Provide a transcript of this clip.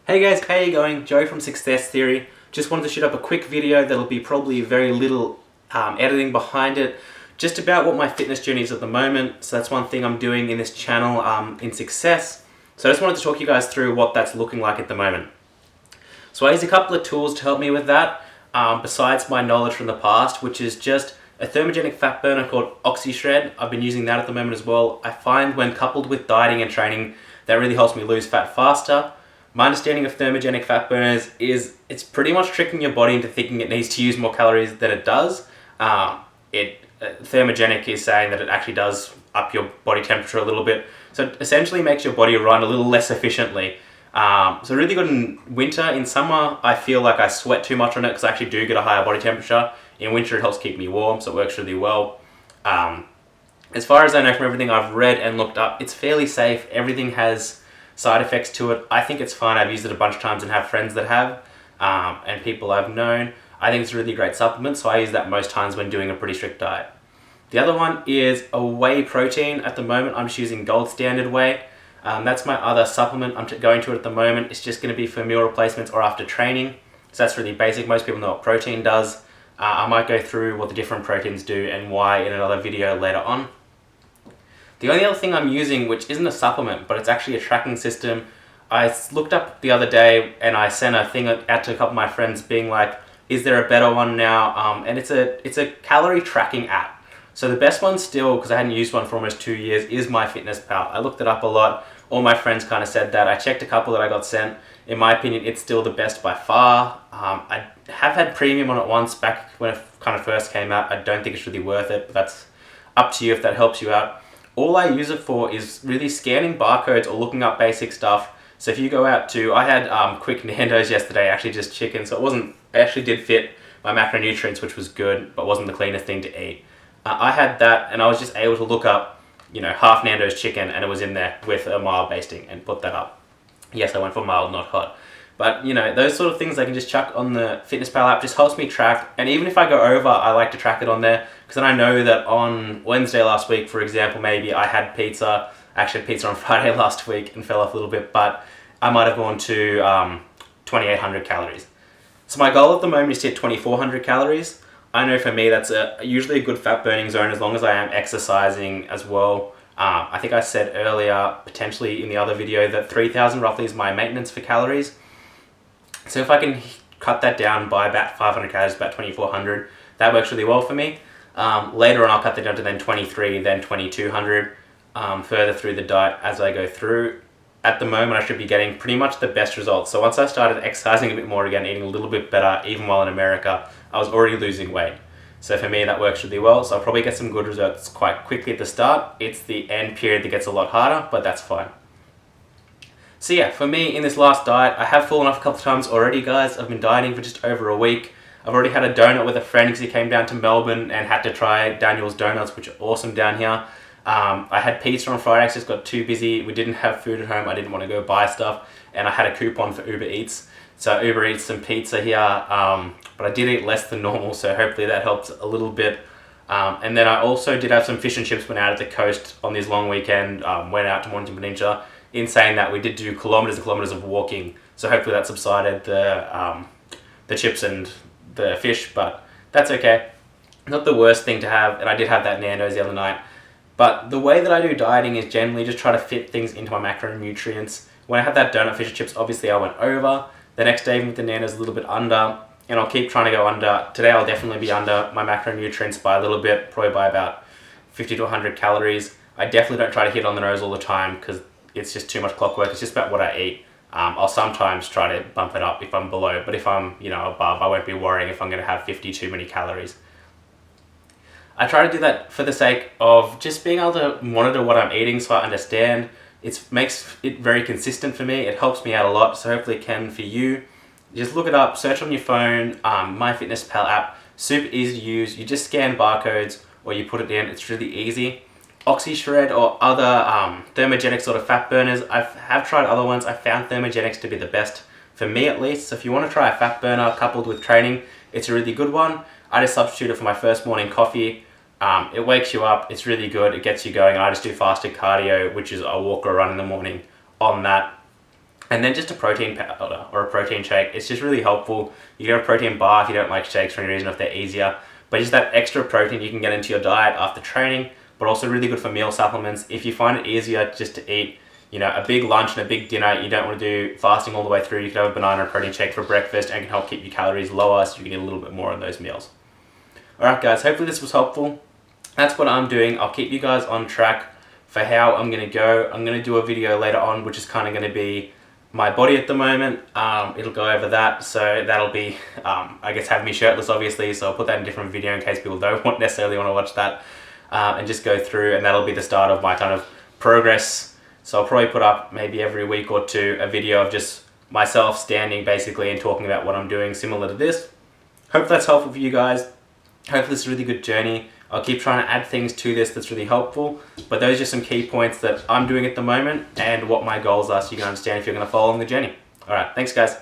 Hey guys, how you going? Joe from Success Theory. Just wanted to shoot up a quick video that'll be probably very little editing behind it, just about what my fitness journey is at the moment. So that's one thing I'm doing in this channel in Success. So I just wanted to talk you guys through what that's looking like at the moment. So I use a couple of tools to help me with that, besides my knowledge from the past, which is just a thermogenic fat burner called Oxyshred. I've been using that at the moment as well. I find when coupled with dieting and training, that really helps me lose fat faster. My understanding of thermogenic fat burners is it's pretty much tricking your body into thinking it needs to use more calories than it does. Thermogenic is saying that it actually does up your body temperature a little bit. So it essentially makes your body run a little less efficiently. So really good in winter. In summer, I feel like I sweat too much on it because I actually do get a higher body temperature. In winter, it helps keep me warm, so it works really well. As far as I know from everything I've read and looked up, it's fairly safe. Everything has side effects to it. I think it's fine. I've used it a bunch of times and have friends that have, and people I've known. I think it's a really great supplement, so I use that most times when doing a pretty strict diet. The other one is a whey protein. At the moment, I'm just using gold standard whey. That's my other supplement I'm going to at the moment. It's just going to be for meal replacements or after training. So that's really basic. Most people know what protein does. I might go through what the different proteins do and why in another video later on. The only other thing I'm using, which isn't a supplement, but it's actually a tracking system, I looked up the other day and I sent a thing out to a couple of my friends being like, is there a better one now? And it's a calorie tracking app. So the best one still, because I hadn't used one for almost 2 years, is Myfitness Pal. I looked it up a lot. All my friends kind of said that. I checked a couple that I got sent. In my opinion, it's still the best by far. I have had premium on it once back when it kind of first came out. I don't think it's really worth it, but that's up to you if that helps you out. All I use it for is really scanning barcodes or looking up basic stuff. So if you go out to, I had quick Nando's yesterday, actually just chicken, so it actually did fit my macronutrients, which was good, but wasn't the cleanest thing to eat. I had that and I was just able to look up, half Nando's chicken and it was in there with a mild basting and put that up. Yes, I went for mild, not hot. But, those sort of things I can just chuck on the Fitness Pal app, just helps me track. And even if I go over, I like to track it on there. Because then I know that on Wednesday last week, for example, maybe I had pizza. I actually had pizza on Friday last week and fell off a little bit. But I might have gone to 2,800 calories. So my goal at the moment is to hit 2,400 calories. I know for me that's usually a good fat burning zone as long as I am exercising as well. I think I said earlier, potentially in the other video, that 3,000 roughly is my maintenance for calories. So if I can cut that down by about 500 calories, about 2,400, that works really well for me. Later on, I'll cut that down to then 23, then 2,200, further through the diet as I go through. At the moment, I should be getting pretty much the best results. So once I started exercising a bit more again, eating a little bit better, even while in America, I was already losing weight. So for me, that works really well. So I'll probably get some good results quite quickly at the start. It's the end period that gets a lot harder, but that's fine. So yeah, for me, in this last diet, I have fallen off a couple of times already, guys. I've been dieting for just over a week. I've already had a donut with a friend because he came down to Melbourne and had to try Daniel's Donuts, which are awesome down here. I had pizza on Friday, I just got too busy. We didn't have food at home. I didn't want to go buy stuff. And I had a coupon for Uber Eats. So Uber Eats some pizza here. But I did eat less than normal, so hopefully that helps a little bit. And then I also did have some fish and chips when out at the coast on this long weekend. Went out to Mornington Peninsula. In saying that, we did do kilometers and kilometers of walking, so hopefully that subsided the chips and the fish, but that's okay. Not the worst thing to have, and I did have that Nando's the other night. But the way that I do dieting is generally just try to fit things into my macronutrients. When I had that donut, fish and chips, obviously I went over. The next day with the Nando's a little bit under, and I'll keep trying to go under. Today I'll definitely be under my macronutrients by a little bit, probably by about 50 to 100 calories. I definitely don't try to hit on the nose all the time because it's just too much clockwork. It's just about what I eat. I'll sometimes try to bump it up if I'm below, but if I'm above, I won't be worrying if I'm going to have 50 too many calories. I try to do that for the sake of just being able to monitor what I'm eating so I understand. It makes it very consistent for me. It helps me out a lot, so hopefully it can for you. Just look it up, search on your phone, Myfitness Pal app, super easy to use. You just scan barcodes or you put it in, it's really easy. Oxyshred or other thermogenic sort of fat burners, I have tried other ones. I found thermogenics to be the best for me at least. So if you want to try a fat burner coupled with training, it's a really good one. I just substitute it for my first morning coffee. It wakes you up, it's really good, it gets you going. I just do fasted cardio, which is a walk or a run in the morning on that. And then just a protein powder or a protein shake. It's just really helpful. You get a protein bar if you don't like shakes for any reason, if they're easier. But just that extra protein you can get into your diet after training, but also really good for meal supplements. If you find it easier just to eat, you know, a big lunch and a big dinner, you don't want to do fasting all the way through, you can have a banana or protein shake for breakfast and can help keep your calories lower so you can eat a little bit more on those meals. Alright guys, hopefully this was helpful. That's what I'm doing. I'll keep you guys on track for how I'm going to go. I'm going to do a video later on which is kind of going to be my body at the moment. It'll go over that, so that'll be, I guess, have me shirtless obviously, so I'll put that in a different video in case people don't necessarily want to watch that, and just go through, and that'll be the start of my kind of progress. So I'll probably put up maybe every week or two a video of just myself standing basically and talking about what I'm doing similar to this. Hope that's helpful for you guys. Hopefully this is a really good journey. I'll keep trying to add things to this that's really helpful, but those are just some key points that I'm doing at the moment and what my goals are so you can understand if you're going to follow along the journey. Alright, thanks guys.